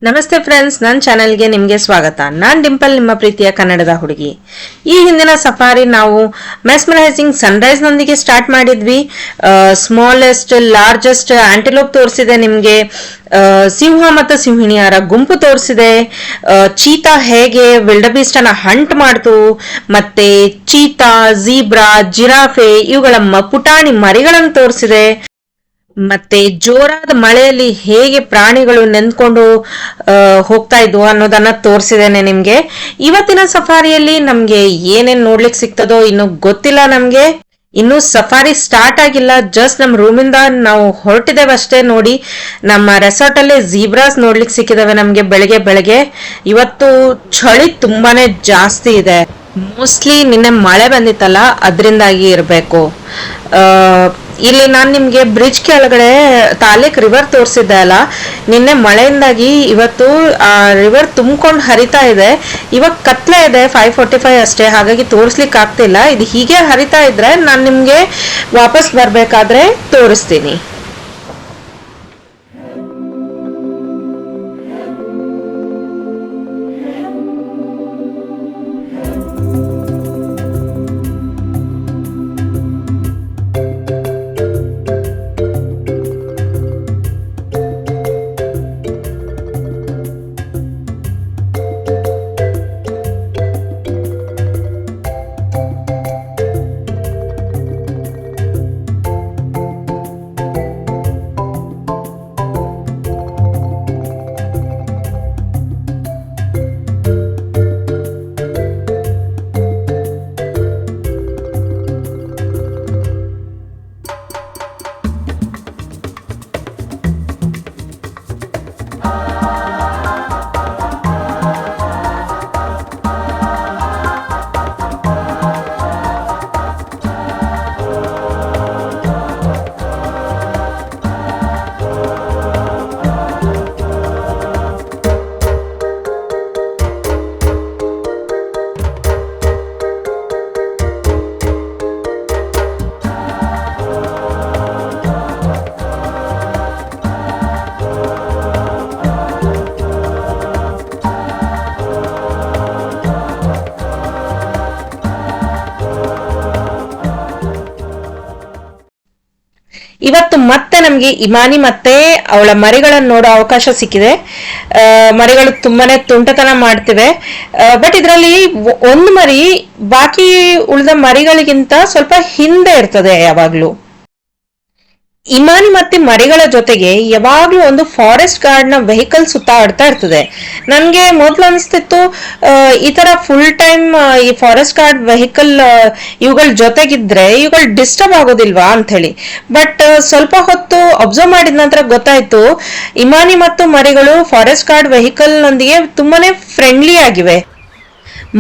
ನಮಸ್ತೆ ಫ್ರೆಂಡ್ಸ್, ನನ್ನ ಚಾನೆಲ್ಗೆ ನಿಮಗೆ ಸ್ವಾಗತ. ನಾನು ಡಿಂಪಲ್, ನಿಮ್ಮ ಪ್ರೀತಿಯ ಕನ್ನಡದ ಹುಡುಗಿ. ಈ ಹಿಂದಿನ ಸಫಾರಿ ನಾವು ಮೆಸ್ಮರೈಸಿಂಗ್ ಸನ್ರೈಸ್ ನೊಂದಿಗೆ ಸ್ಟಾರ್ಟ್ ಮಾಡಿದ್ವಿ. ಸ್ಮಾಲೆಸ್ಟ್, ಲಾರ್ಜೆಸ್ಟ್ ಆಂಟಿಲೋಪ್ ತೋರಿಸಿದೆ ನಿಮಗೆ. ಸಿಂಹ ಮತ್ತು ಸಿಂಹಿಣಿಯರ ಗುಂಪು ತೋರಿಸಿದೆ. ಚೀತಾ ಹೇಗೆ ವಿಲ್ಡಬೀಸ್ಟ್ ಅನ್ನ ಹಂಟ್ ಮಾಡ್ತು, ಮತ್ತೆ ಚೀತಾ, ಝೀಬ್ರಾ, ಜಿರಾಫೆ ಇವುಗಳ ಪುಟಾಣಿ ಮರಿಗಳನ್ನು ತೋರಿಸಿದೆ. ಮತ್ತೆ ಜೋರಾದ ಮಳೆಯಲ್ಲಿ ಹೇಗೆ ಪ್ರಾಣಿಗಳು ನೆಂದ್ಕೊಂಡು ಹೋಗ್ತಾ ಇದ್ವು ಅನ್ನೋದನ್ನ ತೋರಿಸಿದ್ದೇನೆ ನಿಮ್ಗೆ. ಇವತ್ತಿನ ಸಫಾರಿಯಲ್ಲಿ ನಮ್ಗೆ ಏನೇನ್ ನೋಡ್ಲಿಕ್ಕೆ ಸಿಗ್ತದೋ ಇನ್ನು ಗೊತ್ತಿಲ್ಲ. ನಮ್ಗೆ ಇನ್ನು ಸಫಾರಿ ಸ್ಟಾರ್ಟ್ ಆಗಿಲ್ಲ, ಜಸ್ಟ್ ನಮ್ ರೂಮಿಂದ ನಾವು ಹೊರಟಿದ್ದೇವೆ ಅಷ್ಟೇ. ನೋಡಿ, ನಮ್ಮ ರೆಸಾರ್ಟ್ ಅಲ್ಲೇ ಝೀಬ್ರಾಸ್ ನೋಡ್ಲಿಕ್ಕೆ ಸಿಕ್ಕಿದಾವೆ ನಮ್ಗೆ ಬೆಳಗ್ಗೆ. ಇವತ್ತು ಚಳಿ ತುಂಬಾನೇ ಜಾಸ್ತಿ ಇದೆ. ಮೋಸ್ಟ್ಲಿ ನಿನ್ನೆ ಮಳೆ ಬಂದಿತ್ತಲ್ಲ, ಅದರಿಂದಾಗಿ ಇರಬೇಕು. ಇಲ್ಲಿ ನಾನು ನಿಮ್ಗೆ ಬ್ರಿಡ್ಜ್ ಕೆಳಗಡೆ ತಾಲೇಕ್ ರಿವರ್ ತೋರಿಸಿದ್ದೆ ಅಲ್ಲ, ನಿನ್ನೆ ಮಳೆಯಿಂದಾಗಿ ಇವತ್ತು ಆ ರಿವರ್ ತುಂಬಿಕೊಂಡು ಹರಿತಾ ಇದೆ. ಇವಾಗ ಕತ್ಲೆ ಇದೆ, 5:45 ಅಷ್ಟೇ, ಹಾಗಾಗಿ ತೋರಿಸ್ಲಿಕ್ಕೆ ಆಗ್ತಿಲ್ಲ. ಇದು ಹೀಗೆ ಹರಿತಾ ಇದ್ರೆ ನಾನು ನಿಮ್ಗೆ ವಾಪಸ್ ಬರ್ಬೇಕಾದ್ರೆ ತೋರಿಸ್ತೀನಿ. ಇವತ್ತು ಮತ್ತೆ ನಮ್ಗೆ ಇಮಾನಿ ಮತ್ತೆ ಅವಳ ಮರಿಗಳನ್ನು ನೋಡೋ ಅವಕಾಶ ಸಿಕ್ಕಿದೆ. ಮರಿಗಳು ತುಂಬಾನೇ ತುಂಟತನ ಮಾಡ್ತಿವೆ. ಬಟ್ ಇದರಲ್ಲಿ ಒಂದು ಮರಿ ಬಾಕಿ ಉಳಿದ ಮರಿಗಳಿಗಿಂತ ಸ್ವಲ್ಪ ಹಿಂದೆ ಇರ್ತದೆ ಯಾವಾಗ್ಲೂ. ಇಮಾನಿ ಮತ್ತೆ ಮರಿಗಳ ಜೊತೆಗೆ ಯಾವಾಗ್ಲೂ ಒಂದು ಫಾರೆಸ್ಟ್ ಗಾರ್ಡ್ ನ ವೆಹಿಕಲ್ ಸುತ್ತಾಡ್ತಾ ಇರ್ತದೆ. ನನ್ಗೆ ಮೊದ್ಲು ಅನಿಸ್ತಿತ್ತು, ಈ ತರ ಫುಲ್ ಟೈಮ್ ಈ ಫಾರೆಸ್ಟ್ ಗಾರ್ಡ್ ವೆಹಿಕಲ್ ಇವುಗಳ ಜೊತೆಗಿದ್ರೆ ಇವುಗಳು ಡಿಸ್ಟರ್ಬ್ ಆಗೋದಿಲ್ವಾ ಅಂತ ಹೇಳಿ. ಬಟ್ ಸ್ವಲ್ಪ ಹೊತ್ತು ಅಬ್ಸರ್ವ್ ಮಾಡಿದ ನಂತರ ಗೊತ್ತಾಯ್ತು, ಇಮಾನಿ ಮತ್ತು ಮರಿಗಳು ಫಾರೆಸ್ಟ್ ಗಾರ್ಡ್ ವೆಹಿಕಲ್ ನೊಂದಿಗೆ ತುಂಬಾನೇ ಫ್ರೆಂಡ್ಲಿ ಆಗಿವೆ.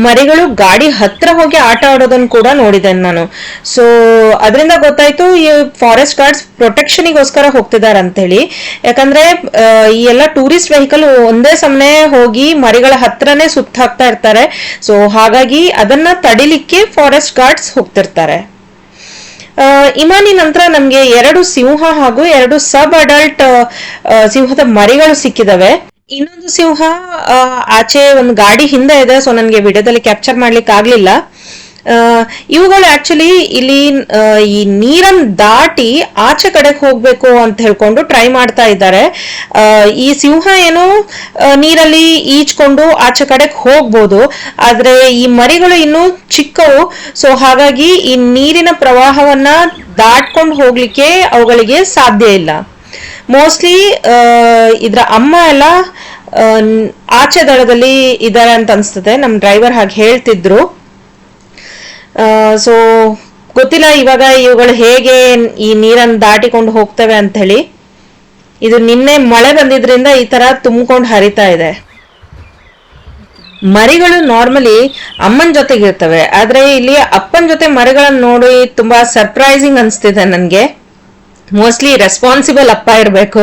ಮರಿಗಳು ಗಾಡಿ ಹತ್ರ ಹೋಗಿ ಆಟ ಆಡೋದನ್ನು ಕೂಡ ನೋಡಿದ್ದೇನೆ ನಾನು. ಸೊ ಅದರಿಂದ ಗೊತ್ತಾಯ್ತು, ಈ ಫಾರೆಸ್ಟ್ ಗಾರ್ಡ್ಸ್ ಪ್ರೊಟೆಕ್ಷನಿಗೋಸ್ಕರ ಹೋಗ್ತಿದ್ದಾರೆ ಅಂತ ಹೇಳಿ. ಯಾಕಂದ್ರೆ ಈ ಎಲ್ಲ ಟೂರಿಸ್ಟ್ ವೆಹಿಕಲ್ ಒಂದೇ ಸಮನೆ ಹೋಗಿ ಮರಿಗಳ ಹತ್ರನೇ ಸುತ್ತ ಹಾಕ್ತಾ ಇರ್ತಾರೆ. ಸೊ ಹಾಗಾಗಿ ಅದನ್ನ ತಡಿಲಿಕ್ಕೆ ಫಾರೆಸ್ಟ್ ಗಾರ್ಡ್ಸ್ ಹೋಗ್ತಿರ್ತಾರೆ. ಇಮಾನಿ ನಂತರ ನಮ್ಗೆ 2 ಸಿಂಹ ಹಾಗೂ 2 ಸಬ್ ಅಡಲ್ಟ್ ಸಿಂಹದ ಮರಿಗಳು ಸಿಕ್ಕಿದವೆ. ಇನ್ನೊಂದು ಸಿಂಹ ಆಚೆ ಒಂದು ಗಾಡಿ ಹಿಂದೆ ಇದೆ, ಸೊ ನನಗೆ ವಿಡಿಯೋದಲ್ಲಿ ಕ್ಯಾಪ್ಚರ್ ಮಾಡ್ಲಿಕ್ಕೆ ಆಗ್ಲಿಲ್ಲ. ಇವುಗಳು ಆಕ್ಚುಲಿ ಇಲ್ಲಿ ಈ ನೀರನ್ನು ದಾಟಿ ಆಚೆ ಕಡೆಗೆ ಹೋಗ್ಬೇಕು ಅಂತ ಹೇಳ್ಕೊಂಡು ಟ್ರೈ ಮಾಡ್ತಾ ಇದ್ದಾರೆ. ಈ ಸಿಂಹ ಏನು ನೀರಲ್ಲಿ ಈಜ್ಕೊಂಡು ಆಚೆ ಕಡೆಗೆ ಹೋಗ್ಬೋದು, ಆದ್ರೆ ಈ ಮರಿಗಳು ಇನ್ನು ಚಿಕ್ಕವು. ಸೊ ಹಾಗಾಗಿ ಈ ನೀರಿನ ಪ್ರವಾಹವನ್ನ ದಾಟ್ಕೊಂಡು ಹೋಗ್ಲಿಕ್ಕೆ ಅವುಗಳಿಗೆ ಸಾಧ್ಯ ಇಲ್ಲ. ಮೋಸ್ಟ್ಲಿ ಇದ್ರ ಅಮ್ಮ ಎಲ್ಲ ಆಚೆ ದಡದಲ್ಲಿ ಇದ್ದಾರೆ ಅಂತ ಅನ್ಸ್ತದೆ. ನಮ್ ಡ್ರೈವರ್ ಹಾಗೆ ಹೇಳ್ತಿದ್ರು. ಸೊ ಗೊತ್ತಿಲ್ಲ ಇವಾಗ ಇವುಗಳು ಹೇಗೆ ಈ ನೀರನ್ನು ದಾಟಿಕೊಂಡು ಹೋಗ್ತವೆ ಅಂತ ಹೇಳಿ. ಇದು ನಿನ್ನೆ ಮಳೆ ಬಂದಿದ್ರಿಂದ ಈ ತರ ತುಂಬಿಕೊಂಡು ಹರಿತಾ ಇದೆ. ಮರಿಗಳು ನಾರ್ಮಲಿ ಅಮ್ಮನ ಜೊತೆಗಿರ್ತವೆ, ಆದ್ರೆ ಇಲ್ಲಿ ಅಪ್ಪನ ಜೊತೆ ಮರಿಗಳನ್ನ ನೋಡಿ ತುಂಬಾ ಸರ್ಪ್ರೈಸಿಂಗ್ ಅನ್ಸ್ತಿದೆ ನನ್ಗೆ. ಮೋಸ್ಟ್ಲಿ ರೆಸ್ಪಾನ್ಸಿಬಲ್ ಅಪ್ಪ ಇರಬೇಕು.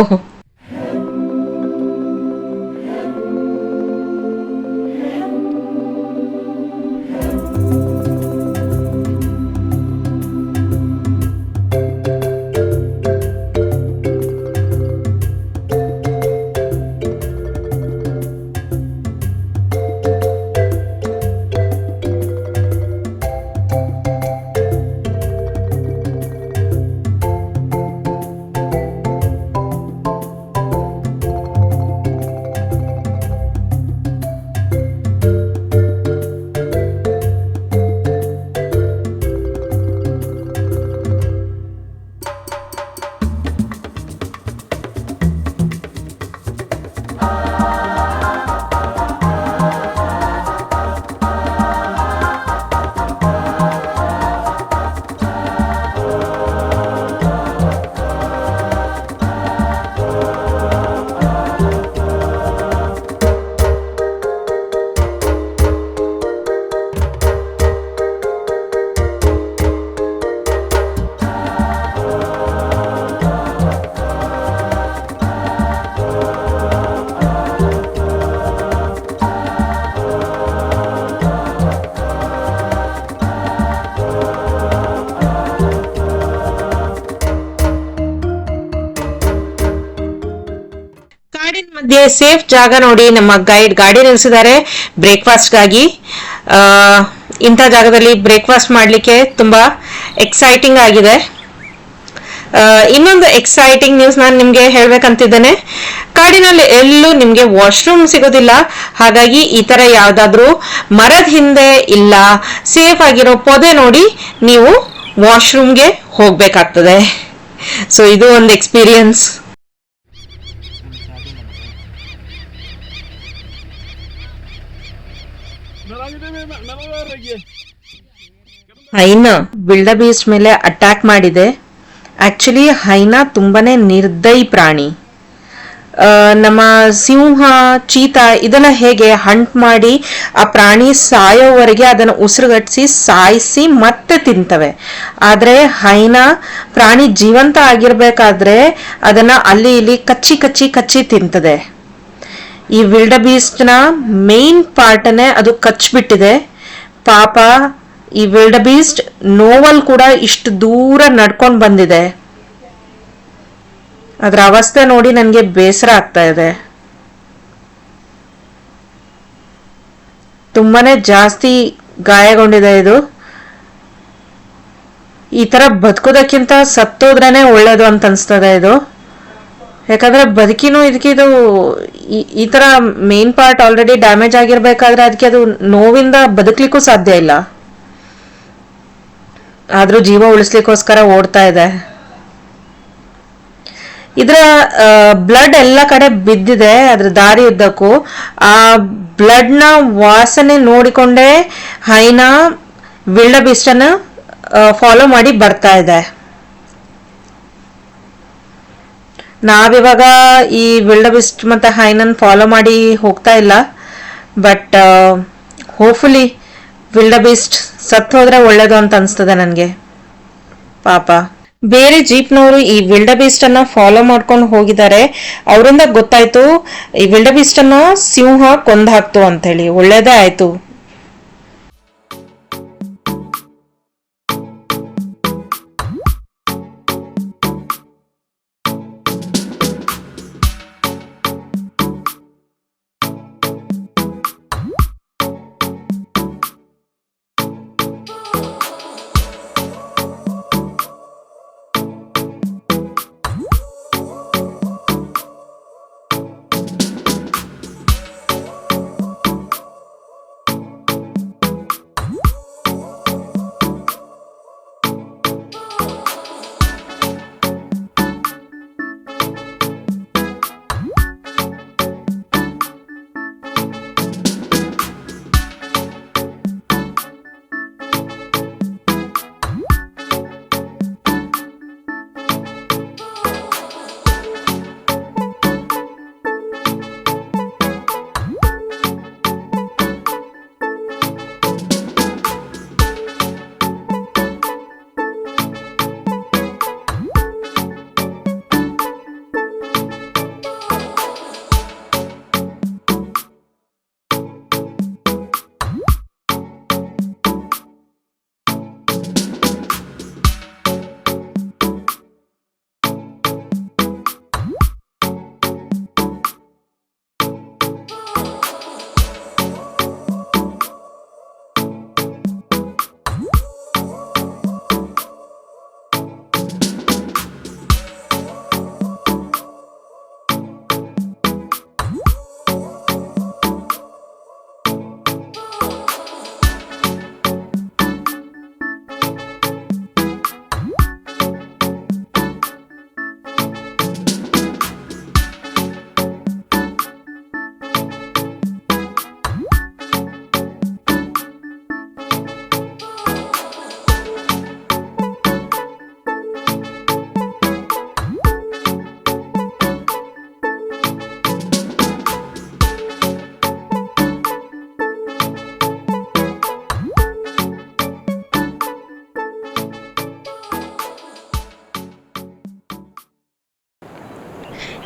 ಸೇಫ್ ಜಾಗ ನೋಡಿ ನಮ್ಮ ಗೈಡ್ ಗಾಡಿ ನಿಲ್ಲಿಸಿದ್ದಾರೆ ಬ್ರೇಕ್ಫಾಸ್ಟ್ಗಾಗಿ. ಇಂಥ ಜಾಗದಲ್ಲಿ ಬ್ರೇಕ್ಫಾಸ್ಟ್ ಮಾಡಲಿಕ್ಕೆ ತುಂಬಾ ಎಕ್ಸೈಟಿಂಗ್ ಆಗಿದೆ. ಇನ್ನೊಂದು ಎಕ್ಸೈಟಿಂಗ್ ನ್ಯೂಸ್ ನಾನು ನಿಮ್ಗೆ ಹೇಳ್ಬೇಕಂತಿದ್ದೇನೆ. ಕಾಡಿನಲ್ಲಿ ಎಲ್ಲೂ ನಿಮ್ಗೆ ವಾಶ್ರೂಮ್ ಸಿಗೋದಿಲ್ಲ. ಹಾಗಾಗಿ ಈ ತರ ಯಾವ್ದಾದ್ರು ಮರದ ಹಿಂದೆ ಇಲ್ಲ ಸೇಫ್ ಆಗಿರೋ ಪೊದೆ ನೋಡಿ ನೀವು ವಾಶ್ರೂಮ್ಗೆ ಹೋಗ್ಬೇಕಾಗ್ತದೆ. ಸೊ ಇದು ಒಂದು ಎಕ್ಸ್ಪೀರಿಯನ್ಸ್. ಹೈನಾ ವಿಲ್ಡಬೀಸ್ಟ್ ಮೇಲೆ ಅಟ್ಯಾಕ್ ಮಾಡಿದೆ. ಆಕ್ಚುಲಿ ಹೈನಾ ತುಂಬಾನೇ ನಿರ್ದಯಿ ಪ್ರಾಣಿ. ನಮ್ಮ ಸಿಂಹ, ಚೀತಾ ಇದೆಲ್ಲ ಹೇಗೆ ಹಂಟ್ ಮಾಡಿ ಆ ಪ್ರಾಣಿ ಸಾಯೋವರೆಗೆ ಅದನ್ನು ಉಸಿರುಗಟ್ಟಿಸಿ ಸಾಯಿಸಿ ಮತ್ತೆ ತಿಂತವೆ. ಆದ್ರೆ ಹೈನಾ ಪ್ರಾಣಿ ಜೀವಂತ ಆಗಿರ್ಬೇಕಾದ್ರೆ ಅದನ್ನ ಅಲ್ಲಿ ಇಲ್ಲಿ ಕಚ್ಚಿ ಕಚ್ಚಿ ಕಚ್ಚಿ ತಿಂತದೆ. ಈ ವಿಲ್ಡಬೀಸ್ಟ್ ನ ಮೇನ್ ಪಾರ್ಟನೇ ಅದು ಕಚ್ಬಿಟ್ಟಿದೆ. ಪಾಪ ಈ ವಿಲ್ಡಬೀಸ್ಟ್ ನೋವಲ್ ಕೂಡ ಇಷ್ಟು ದೂರ ನಡ್ಕೊಂಡು ಬಂದಿದೆ. ಅದರ ಅವಸ್ಥೆ ನೋಡಿ ನನಗೆ ಬೇಸರ ಆಗ್ತಾ ಇದೆ. ತುಂಬಾನೇ ಜಾಸ್ತಿ ಗಾಯಗೊಂಡಿದೆ ಇದು. ಈ ತರ ಬದುಕೋದಕ್ಕಿಂತ ಸತ್ತೋದ್ರೇನೆ ಒಳ್ಳೇದು ಅಂತ ಅನ್ಸ್ತದೆ ಇದು. ಯಾಕಂದ್ರೆ ಬದುಕಿನೂ ಇದಕ್ಕಿದು ಈ ತರ ಮೇನ್ ಪಾರ್ಟ್ ಆಲ್ರೆಡಿ ಡ್ಯಾಮೇಜ್ ಆಗಿರ್ಬೇಕಾದ್ರೆ ಅದಕ್ಕೆ ಅದು ನೋವಿಂದ ಬದುಕ್ಲಿಕ್ಕೂ ಸಾಧ್ಯ ಇಲ್ಲ. ಆದ್ರೂ ಜೀವ ಉಳಿಸ್ಲಿಕ್ಕೋಸ್ಕರ ಓಡ್ತಾ ಇದೆ. ಇದರ ಬ್ಲಡ್ ಎಲ್ಲ ಕಡೆ ಬಿದ್ದಿದೆ ಅದ್ರ ದಾರಿ ಉದ್ದಕ್ಕೂ. ಆ ಬ್ಲಡ್ ನ ವಾಸನೆ ನೋಡಿಕೊಂಡೇ ಹೈನಾ ವಿಲ್ಡಬೀಸ್ಟ್ ಅನ್ನು ಫಾಲೋ ಮಾಡಿ ಬರ್ತಾ ಇದೆ. ನಾವಿವಾಗ ಈ ವಿಲ್ಡಬೀಸ್ಟ್ ಮತ್ತೆ ಹೈನನ್ ಫಾಲೋ ಮಾಡಿ ಹೋಗ್ತಾ ಇಲ್ಲ. ಬಟ್ ಹೋಪ್ಫುಲಿ ವಿಲ್ಡಬೀಸ್ಟ್ ಸತ್ತು ಹೋದ್ರೆ ಒಳ್ಳೇದು ಅಂತ ಅನ್ಸ್ತದೆ ನನ್ಗೆ. ಪಾಪ ಬೇರೆ ಜೀಪ್ನವರು ಈ ವಿಲ್ಡಬೀಸ್ಟ್ ಅನ್ನ ಫಾಲೋ ಮಾಡ್ಕೊಂಡು ಹೋಗಿದ್ದಾರೆ. ಅವರಿಂದ ಗೊತ್ತಾಯ್ತು ಈ ವಿಲ್ಡಬೀಸ್ಟ್ ಅನ್ನ ಸಿಂಹ ಕೊಂದ್ ಹಾಕ್ತು ಅಂತ ಹೇಳಿ. ಒಳ್ಳೇದೇ ಆಯ್ತು.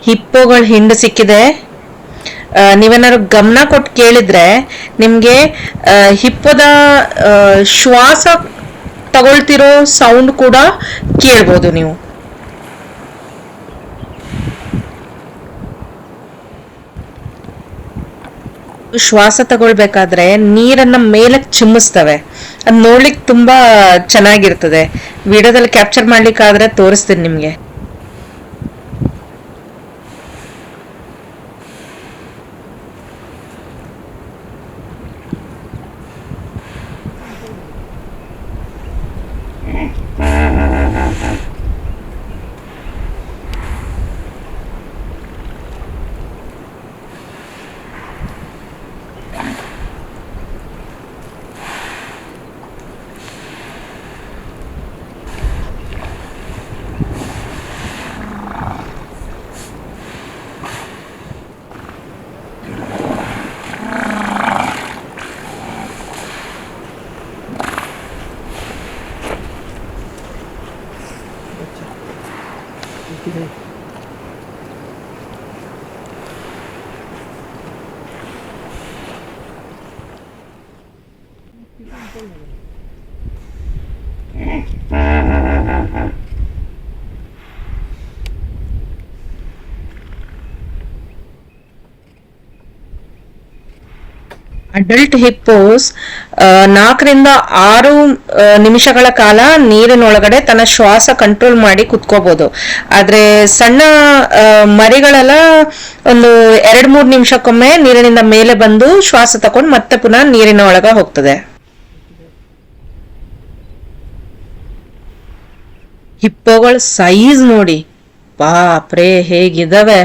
ಹಿಪ್ಪೋಗಳ ಹಿಂಡು ಸಿಕ್ಕಿದೆ. ನೀವೇನಾದ್ರು ಗಮನ ಕೊಟ್ಟು ಕೇಳಿದ್ರೆ ನಿಮ್ಗೆ ಹಿಪ್ಪೋದ ಶ್ವಾಸ ತಗೊಳ್ತಿರೋ ಸೌಂಡ್ ಕೂಡ ಕೇಳ್ಬೋದು ನೀವು. ಶ್ವಾಸ ತಗೊಳ್ಬೇಕಾದ್ರೆ ನೀರನ್ನ ಮೇಲಕ್ಕೆ ಚಿಮ್ಮಿಸ್ತವೆ. ಅದು ನೋಡ್ಲಿಕ್ಕೆ ತುಂಬಾ ಚೆನ್ನಾಗಿರ್ತದೆ. ವಿಡಿಯೋದಲ್ಲಿ ಕ್ಯಾಪ್ಚರ್ ಮಾಡ್ಲಿಕ್ಕಾದ್ರೆ ತೋರಿಸ್ತೀನಿ ನಿಮ್ಗೆ. ಅಡಲ್ಟ್ ಹಿಪ್ಪೋಸ್ 4 ರಿಂದ 6 ನಿಮಿಷಗಳ ಕಾಲ ನೀರಿನೊಳಗಡೆ ತನ್ನ ಶ್ವಾಸ ಕಂಟ್ರೋಲ್ ಮಾಡಿ ಕುತ್ಕೋಬಹುದು. ಆದ್ರೆ ಸಣ್ಣ ಮರಿಗಳೆಲ್ಲ ಒಂದು 2-3 ನಿಮಿಷಕ್ಕೊಮ್ಮೆ ನೀರಿನಿಂದ ಮೇಲೆ ಬಂದು ಶ್ವಾಸ ತಕೊಂಡು ಮತ್ತೆ ಪುನಃ ನೀರಿನ ಒಳಗ ಹೋಗ್ತದೆ. ಹಿಪ್ಪೋಗಳ ಸೈಜ್ ನೋಡಿ, ಬಾಪ್ರೇ ಹೇಗಿದಾವೆ.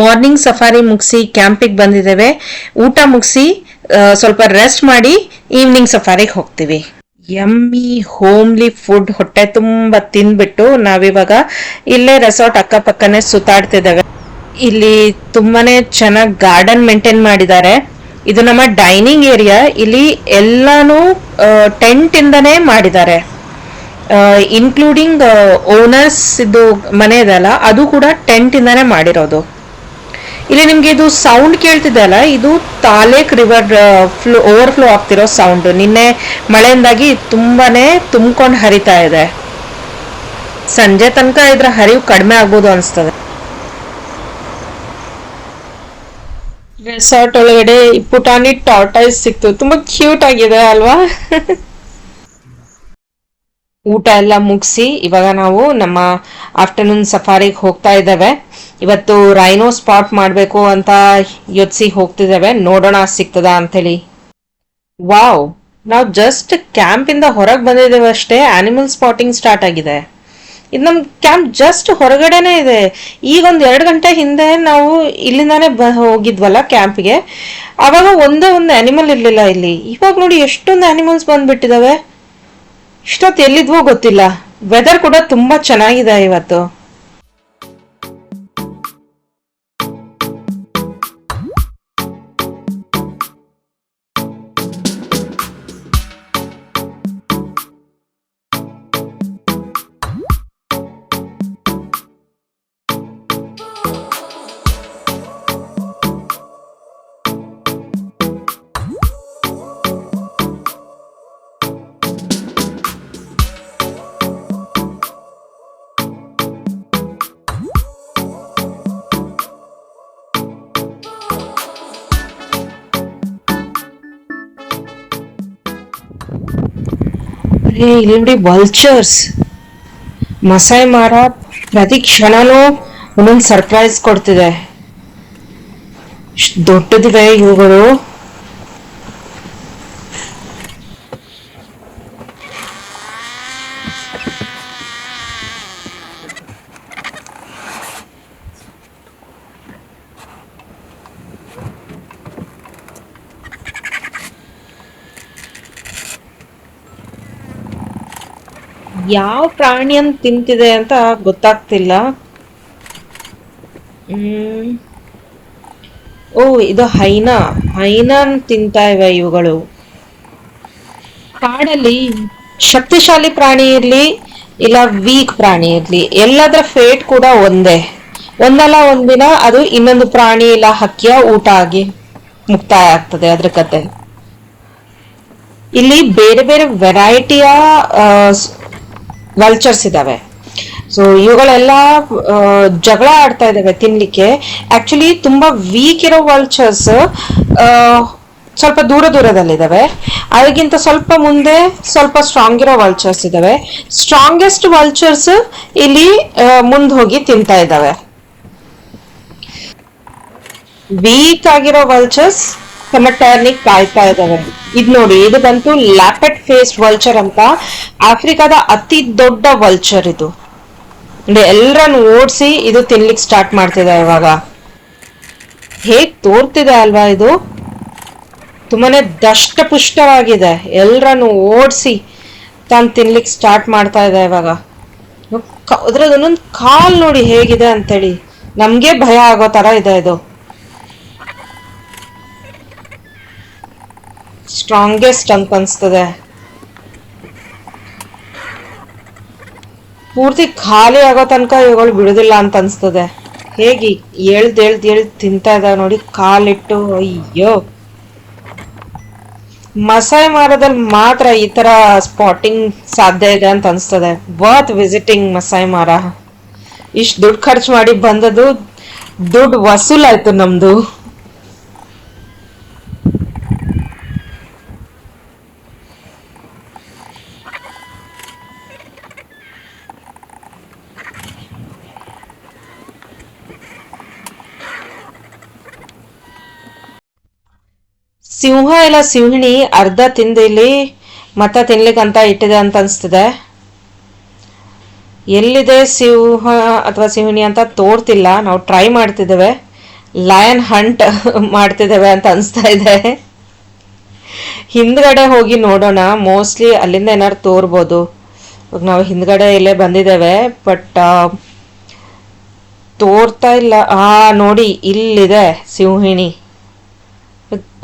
ಮಾರ್ನಿಂಗ್ ಸಫಾರಿ ಮುಗಿಸಿ ಕ್ಯಾಂಪಿಗೆ ಬಂದಿದ್ದೇವೆ. ಊಟ ಮುಗಿಸಿ ಸ್ವಲ್ಪ ರೆಸ್ಟ್ ಮಾಡಿ ಈವ್ನಿಂಗ್ ಸಫಾರಿಗೆ ಹೋಗ್ತೀವಿ. ಯಮ್ಮಿ ಹೋಮ್ಲಿ ಫುಡ್ ಹೊಟ್ಟೆ ತುಂಬ ತಿಂದ್ಬಿಟ್ಟು ನಾವಿವಾಗ ಇಲ್ಲೇ ರೆಸಾರ್ಟ್ ಅಕ್ಕಪಕ್ಕನೆ ಸುತ್ತಾಡ್ತಿದ್ದೇವೆ. ಇಲ್ಲಿ ತುಂಬಾನೇ ಚೆನ್ನಾಗಿ ಗಾರ್ಡನ್ ಮೇಂಟೈನ್ ಮಾಡಿದ್ದಾರೆ. ಇದು ನಮ್ಮ ಡೈನಿಂಗ್ ಏರಿಯಾ. ಇಲ್ಲಿ ಎಲ್ಲಾನು ಟೆಂಟ್ ಇಂದನೇ ಮಾಡಿದ್ದಾರೆ, ಇನ್ಕ್ಲೂಡಿಂಗ್ ಓನರ್ಸ್ ಇದು ಮನೆ ಇದೆಲ್ಲ ಅದು ಕೂಡ ಟೆಂಟ್ ಇಂದಾನೆ ಮಾಡಿರೋದು. ಇಲ್ಲಿ ನಿಮ್ಗೆ ಇದು ಸೌಂಡ್ ಕೇಳ್ತಿದೆ ಅಲ್ಲ, ಇದು ತಾಲೇಕ್ ರಿವರ್ ಓವರ್ಫ್ಲೋ ಆಗ್ತಿರೋ ಸೌಂಡ್. ನಿನ್ನೆ ಮಳೆಯಿಂದಾಗಿ ತುಂಬಾನೇ ತುಂಬ್ಕೊಂಡು ಹರಿತಾ ಇದೆ. ಸಂಜೆ ತನಕ ಇದ್ರ ಹರಿವು ಕಡಿಮೆ ಆಗ್ಬೋದು ಅನ್ಸ್ತದೆ. ರೆಸಾರ್ಟ್ ಒಳಗಡೆ ಪುಟಾಣಿ ಟಾರ್ಟೈಸ್ ಸಿಕ್ತು, ತುಂಬಾ ಕ್ಯೂಟ್ ಆಗಿದೆ ಅಲ್ವಾ. ಊಟ ಎಲ್ಲ ಮುಗಿಸಿ ಇವಾಗ ನಾವು ನಮ್ಮ ಆಫ್ಟರ್ನೂನ್ ಸಫಾರಿಗೆ ಹೋಗ್ತಾ ಇದ್ದೇವೆ. ಇವತ್ತು ರೈನೋ ಸ್ಪಾಟ್ ಮಾಡಬೇಕು ಅಂತ ಯೋಚಿಸಿ ಹೋಗ್ತಿದ್ದೇವೆ. ನೋಡೋಣ ಸಿಗ್ತದ ಅಂತೇಳಿ. ವಾವ್, ನಾವು ಜಸ್ಟ್ ಕ್ಯಾಂಪ್ ಇಂದ ಹೊರಗೆ ಬಂದಿದ್ದೇವೆ ಅಷ್ಟೇ, ಆನಿಮಲ್ ಸ್ಪಾಟಿಂಗ್ ಸ್ಟಾರ್ಟ್ ಆಗಿದೆ. ಇದು ನಮ್ ಕ್ಯಾಂಪ್ ಜಸ್ಟ್ ಹೊರಗಡೆನೆ ಇದೆ. ಈಗ 2 ಗಂಟೆ ಹಿಂದೆ ನಾವು ಇಲ್ಲಿಂದಾನೆ ಹೋಗಿದ್ವಲ್ಲ ಕ್ಯಾಂಪ್ಗೆ, ಅವಾಗ ಒಂದೇ ಒಂದು ಆನಿಮಲ್ ಇರ್ಲಿಲ್ಲ ಇಲ್ಲಿ. ಇವಾಗ ನೋಡಿ ಎಷ್ಟೊಂದು ಆನಿಮಲ್ಸ್ ಬಂದ್ಬಿಟ್ಟಿದಾವೆ. ಇಷ್ಟೊತ್ತು ಎಲ್ಲಿದ್ವೋ ಗೊತ್ತಿಲ್ಲ. ವೆದರ್ ಕೂಡ ತುಂಬಾ ಚೆನ್ನಾಗಿದೆ ಇವತ್ತು. ಇಲ್ಲಿ ನೋಡಿ ವಲ್ಚರ್ಸ್, ಮಸಾಯ್ ಮಾರ ಪ್ರತಿ ಕ್ಷಣನೂ ಒಂದೊಂದು ಸರ್ಪ್ರೈಸ್ ಕೊಡ್ತಿದೆ. ದೊಡ್ಡದಿವೆ ಇವುಗಳು. ಯಾವ ಪ್ರಾಣಿಯನ್ನು ತಿಂತಿದೆ ಅಂತ ಗೊತ್ತಾಗ್ತಿಲ್ಲ. ಹ್ಮ್ ಓ, ಇದು ಹೈನಾನ್ ತಿಂತಾ ಇವೆ ಇವುಗಳು. ಕಾಡಲ್ಲಿ ಶಕ್ತಿಶಾಲಿ ಪ್ರಾಣಿ ಇರ್ಲಿ ಇಲ್ಲ ವೀಕ್ ಪ್ರಾಣಿ ಇರ್ಲಿ, ಎಲ್ಲದರ ಫೇಟ್ ಕೂಡ ಒಂದೇ. ಒಂದಲ್ಲ ಒಂದಿನ ಅದು ಇನ್ನೊಂದು ಪ್ರಾಣಿ ಇಲ್ಲ ಹಕ್ಕಿಯ ಊಟ ಆಗಿ ಮುಕ್ತಾಯ ಆಗ್ತದೆ ಅದ್ರ ಕತೆ. ಇಲ್ಲಿ ಬೇರೆ ಬೇರೆ ವೆರೈಟಿಯ ವಲ್ಚರ್ಸ್ ಇದಾವೆ. ಸೊ ಇವುಗಳೆಲ್ಲ ಜಗಳ ಆಡ್ತಾ ಇದಾವೆ ತಿನ್ಲಿಕ್ಕೆ. ಆಕ್ಚುಲಿ ತುಂಬಾ ವೀಕ್ ಇರೋ ವಲ್ಚರ್ಸ್ ಸ್ವಲ್ಪ ದೂರ ದೂರದಲ್ಲಿದ್ದಾವೆ. ಅದಕ್ಕಿಂತ ಸ್ವಲ್ಪ ಮುಂದೆ ಸ್ವಲ್ಪ ಸ್ಟ್ರಾಂಗ್ ಇರೋ ವಲ್ಚರ್ಸ್ ಇದಾವೆ. ಸ್ಟ್ರಾಂಗೆಸ್ಟ್ ವಲ್ಚರ್ಸ್ ಇಲ್ಲಿ ಮುಂದೆ ಹೋಗಿ ತಿಂತಾ ಇದ್ದಾವೆ. ವೀಕ್ ಆಗಿರೋ ವಲ್ಚರ್ಸ್ ತಮ್ಮ ಟರ್ನಿಗೆ ಕಾಯ್ತಾ ಇದಾವೆ. ಇದ್ ನೋಡಿ, ಇದು ಬಂತು ಲ್ಯಾಪೆಟ್ ಫೇಸ್ ವಲ್ಚರ್ ಅಂತ. ಆಫ್ರಿಕಾದ ಅತಿ ದೊಡ್ಡ ವಲ್ಚರ್ ಇದು. ಎಲ್ಲರನ್ನು ಓಡಿಸಿ ಇದು ತಿನ್ಲಿಕ್ಕೆ ಸ್ಟಾರ್ಟ್ ಮಾಡ್ತಿದೆ ಇವಾಗ. ಹೇಗ್ ತೋರ್ತಿದೆ ಅಲ್ವಾ ಇದು, ತುಂಬಾನೇ ದಷ್ಟಪುಷ್ಟವಾಗಿದೆ. ಎಲ್ಲರನ್ನು ಓಡಿಸಿ ತಾನು ತಿನ್ಲಿಕ್ಕೆ ಸ್ಟಾರ್ಟ್ ಮಾಡ್ತಾ ಇದೆ ಇವಾಗ. ಅದ್ರದ್ದು ಒಂದೊಂದು ಕಾಲ್ ನೋಡಿ ಹೇಗಿದೆ ಅಂತೇಳಿ, ನಮ್ಗೆ ಭಯ ಆಗೋ ತರ ಇದೆ ಇದು. ಸ್ಟ್ರಾಂಗೆಸ್ಟ್ ಅಂತ ಅನ್ಸ್ತದೆ. ಪೂರ್ತಿ ಖಾಲಿ ಆಗೋ ತನಕ ಇವುಗಳು ಬಿಡುದಿಲ್ಲ ಅಂತ ಅನ್ಸ್ತದೆ. ಹೇಗೆ ಎಳ್ದ್ ತಿಂತಾ ಇದಾವೆ ನೋಡಿ, ಕಾಲಿಟ್ಟು. ಅಯ್ಯೋ, ಮಸಾಯ್ ಮಾರದಲ್ಲಿ ಮಾತ್ರ ಈ ತರ ಸ್ಪಾಟಿಂಗ್ ಸಾಧ್ಯ ಇದೆ ಅಂತ ಅನ್ಸ್ತದೆ. ವರ್ತ್ ವಿಸಿಟಿಂಗ್ ಮಸಾಯ್ ಮಾರ. ಇಷ್ಟು ದುಡ್ಡು ಖರ್ಚು ಮಾಡಿ ಬಂದದ್ದು ದುಡ್ಡು ವಸೂಲಾಯ್ತು ನಮ್ದು. ಸಿಂಹ ಇಲ್ಲ ಸಿಂಹಿಣಿ ಅರ್ಧ ತಿಂದು ಇಲ್ಲಿ ಮತ್ತ ತಿನ್ಲಿಕ್ಕಂತ ಇಟ್ಟಿದೆ ಅಂತ ಅನ್ಸ್ತದೆ. ಎಲ್ಲಿದೆ ಸಿಂಹ ಅಥವಾ ಸಿಂಹಿಣಿ ಅಂತ ತೋರ್ತಿಲ್ಲ. ನಾವು ಟ್ರೈ ಮಾಡ್ತಿದ್ದೇವೆ, ಲಯನ್ ಹಂಟ್ ಮಾಡ್ತಿದ್ದೇವೆ ಅಂತ ಅನ್ಸ್ತಾ ಇದೆ. ಹಿಂದ್ಗಡೆ ಹೋಗಿ ನೋಡೋಣ, ಮೋಸ್ಟ್ಲಿ ಅಲ್ಲಿಂದ ಏನಾದ್ರು ತೋರ್ಬೋದು. ನಾವು ಹಿಂದ್ಗಡೆ ಇಲ್ಲೇ ಬಂದಿದ್ದೇವೆ, ಬಟ್ ತೋರ್ತಾ ಇಲ್ಲ. ನೋಡಿ, ಇಲ್ಲಿದೆ ಸಿಂಹಿಣಿ.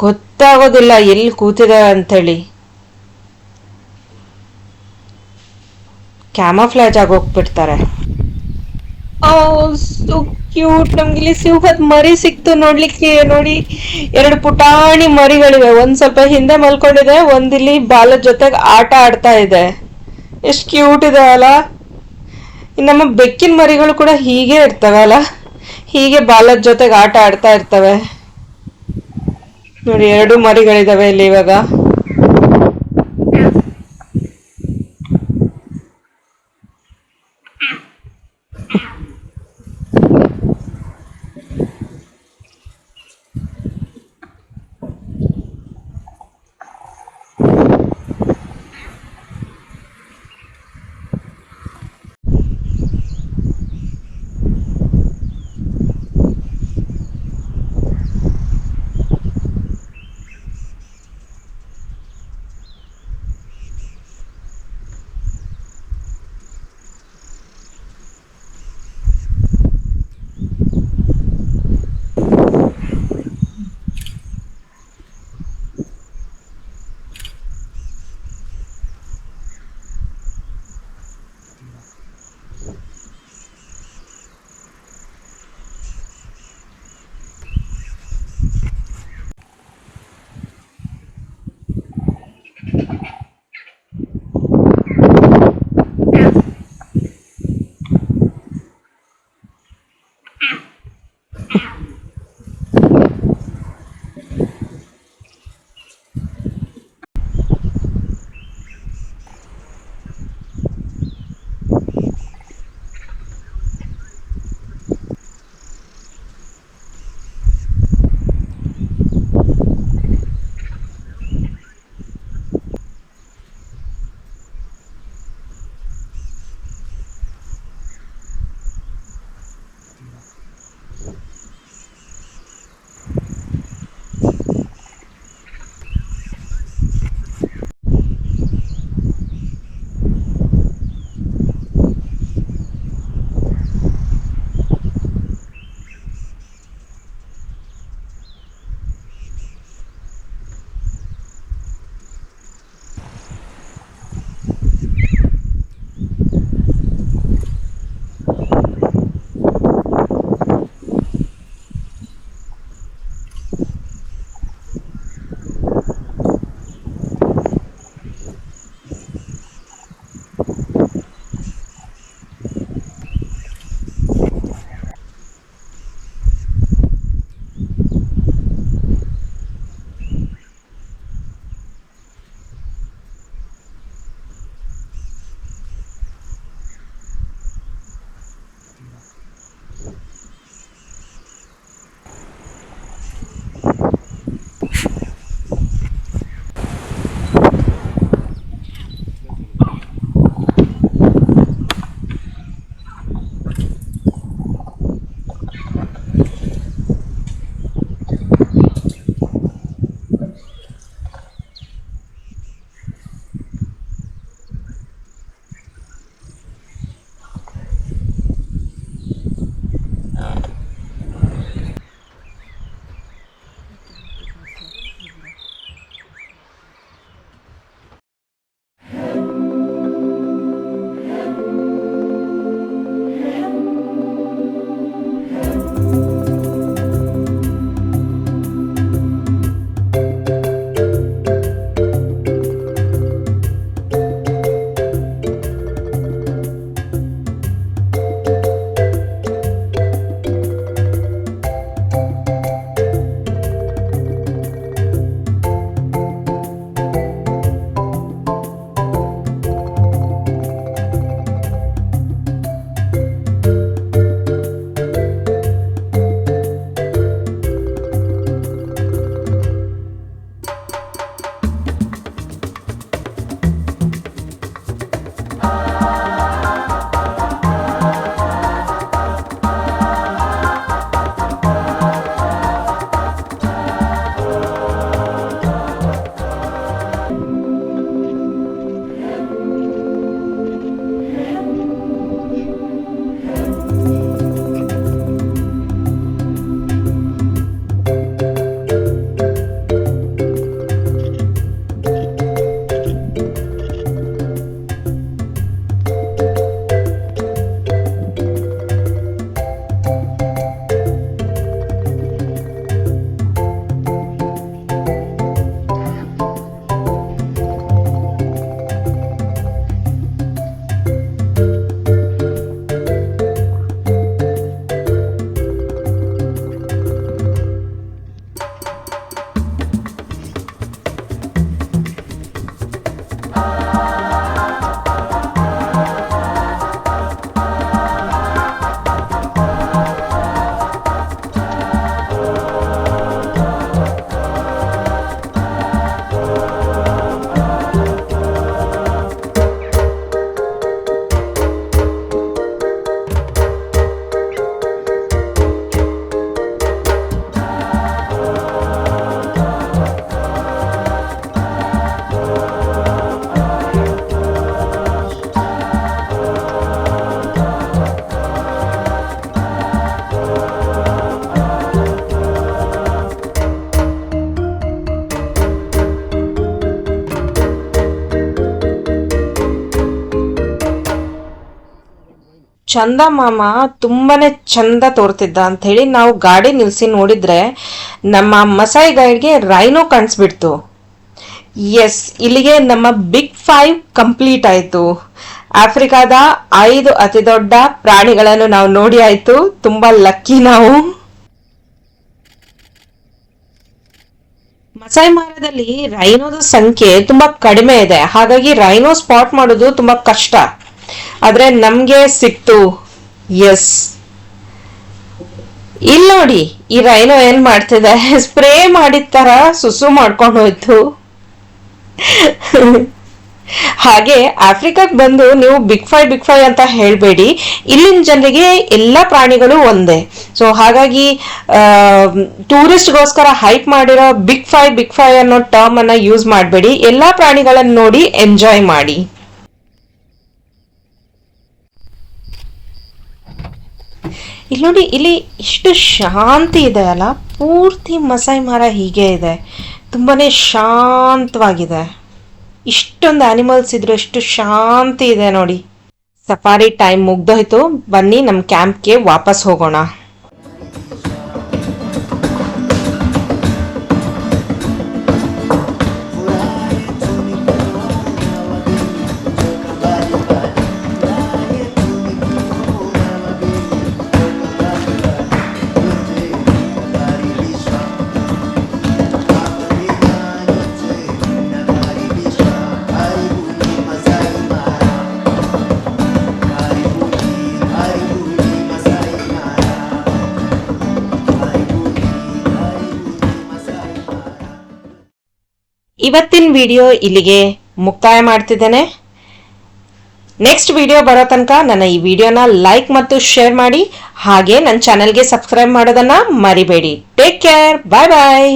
ಗೊತ್ತಾಗೋದಿಲ್ಲ ಎಲ್ಲಿ ಕೂತಿದೆ ಅಂಥೇಳಿ. ಕ್ಯಾಮಫ್ಲಾಜ್ ಆಗಿ ಹೋಗ್ಬಿಡ್ತಾರೆ. So cute. ನಮ್ಗೆ ಇಲ್ಲಿ ಸಿಂಹದ ಮರಿ ಸಿಕ್ತು ನೋಡ್ಲಿಕ್ಕೆ. ನೋಡಿ, 2 ಪುಟಾಣಿ ಮರಿಗಳಿವೆ. ಒಂದ್ ಸ್ವಲ್ಪ ಹಿಂದೆ ಮಲ್ಕೊಂಡಿದೆ, ಒಂದಿಲ್ಲಿ ಬಾಲದ ಜೊತೆಗೆ ಆಟ ಆಡ್ತಾ ಇದೆ. ಎಷ್ಟು ಕ್ಯೂಟ್ ಇದೆ ಅಲ್ಲ. ನಮ್ಮ ಬೆಕ್ಕಿನ ಮರಿಗಳು ಕೂಡ ಹೀಗೆ ಇರ್ತವೆ ಅಲ್ಲ, ಹೀಗೆ ಬಾಲದ ಜೊತೆಗೆ ಆಟ ಆಡ್ತಾ ಇರ್ತವೆ. ನೋಡಿ, 2 ಮರಿಗಳಿದಾವೆ ಇಲ್ಲಿ ಇವಾಗ. ಚಂದಮಾಮ ತುಂಬಾನೇ ಚಂದ ತೋರ್ತಿದ್ದ ಅಂತ ಹೇಳಿ ನಾವು ಗಾಡಿ ನಿಲ್ಸಿ ನೋಡಿದ್ರೆ ನಮ್ಮ ಮಸಾಯಿ ಗೈಡ್ಗೆ ರೈನೋ ಕಾಣಿಸ್ಬಿಡ್ತು. ಎಸ್, ಇಲ್ಲಿಗೆ ನಮ್ಮ ಬಿಗ್ 5 ಕಂಪ್ಲೀಟ್ ಆಯ್ತು. ಆಫ್ರಿಕಾದ 5 ಅತಿ ದೊಡ್ಡ ಪ್ರಾಣಿಗಳನ್ನು ನಾವು ನೋಡಿ ಆಯ್ತು. ತುಂಬಾ ಲಕ್ಕಿ ನಾವು. ಮಸಾಯಿ ಮಾರದಲ್ಲಿ ರೈನೋದ ಸಂಖ್ಯೆ ತುಂಬಾ ಕಡಿಮೆ ಇದೆ, ಹಾಗಾಗಿ ರೈನೋ ಸ್ಪಾಟ್ ಮಾಡೋದು ತುಂಬಾ ಕಷ್ಟ. ಆದ್ರೆ ನಮ್ಗೆ ಸಿಕ್ತು. ಎಸ್, ಇಲ್ಲಿ ನೋಡಿ ಈ ರೈನೋ ಏನ್ ಮಾಡ್ತಿದೆ, ಸ್ಪ್ರೇ ಮಾಡಿದ ತರ ಸುಸು ಮಾಡ್ಕೊಂಡು ಹೋಯ್ತು. ಹಾಗೆ ಆಫ್ರಿಕಾಕ್ ಬಂದು ನೀವು ಬಿಗ್ 5 ಅಂತ ಹೇಳ್ಬೇಡಿ. ಇಲ್ಲಿನ ಜನರಿಗೆ ಎಲ್ಲಾ ಪ್ರಾಣಿಗಳು ಒಂದೇ. ಸೊ ಹಾಗಾಗಿ ಟೂರಿಸ್ಟ್ಗೋಸ್ಕರ ಹೈಪ್ ಮಾಡಿರೋ ಬಿಗ್ 5 ಅನ್ನೋ ಟರ್ಮ್ ಅನ್ನ ಯೂಸ್ ಮಾಡಬೇಡಿ. ಎಲ್ಲಾ ಪ್ರಾಣಿಗಳನ್ನ ನೋಡಿ ಎಂಜಾಯ್ ಮಾಡಿ. ಇಲ್ಲಿ ನೋಡಿ, ಇಲ್ಲಿ ಎಷ್ಟು ಶಾಂತಿ ಇದೆ ಅಲ್ಲ. ಪೂರ್ತಿ ಮಸಾಯಿ ಮಾರ ಹೀಗೆ ಇದೆ, ತುಂಬಾನೇ ಶಾಂತವಾಗಿದೆ. ಇಷ್ಟೊಂದು ಆನಿಮಲ್ಸ್ ಇದ್ರು ಎಷ್ಟು ಶಾಂತಿ ಇದೆ ನೋಡಿ. ಸಫಾರಿ ಟೈಮ್ ಮುಗ್ದೋಯ್ತು, ಬನ್ನಿ ನಮ್ಮ ಕ್ಯಾಂಪ್ಗೆ ವಾಪಸ್ ಹೋಗೋಣ. ಇವತ್ತಿನ ವಿಡಿಯೋ ಇಲ್ಲಿಗೆ ಮುಕ್ತಾಯ ಮಾಡ್ತಿದ್ದೇನೆ. ನೆಕ್ಸ್ಟ್ ವಿಡಿಯೋ ಬರೋ ತನಕ ನನ್ನ ಈ ವಿಡಿಯೋನ ಲೈಕ್ ಮತ್ತು ಶೇರ್ ಮಾಡಿ. ಹಾಗೆ ನನ್ನ ಚಾನೆಲ್ಗೆ ಸಬ್ಸ್ಕ್ರೈಬ್ ಮಾಡೋದನ್ನ ಮರಿಬೇಡಿ. ಟೇಕ್ ಕೇರ್, ಬಾಯ್ ಬಾಯ್.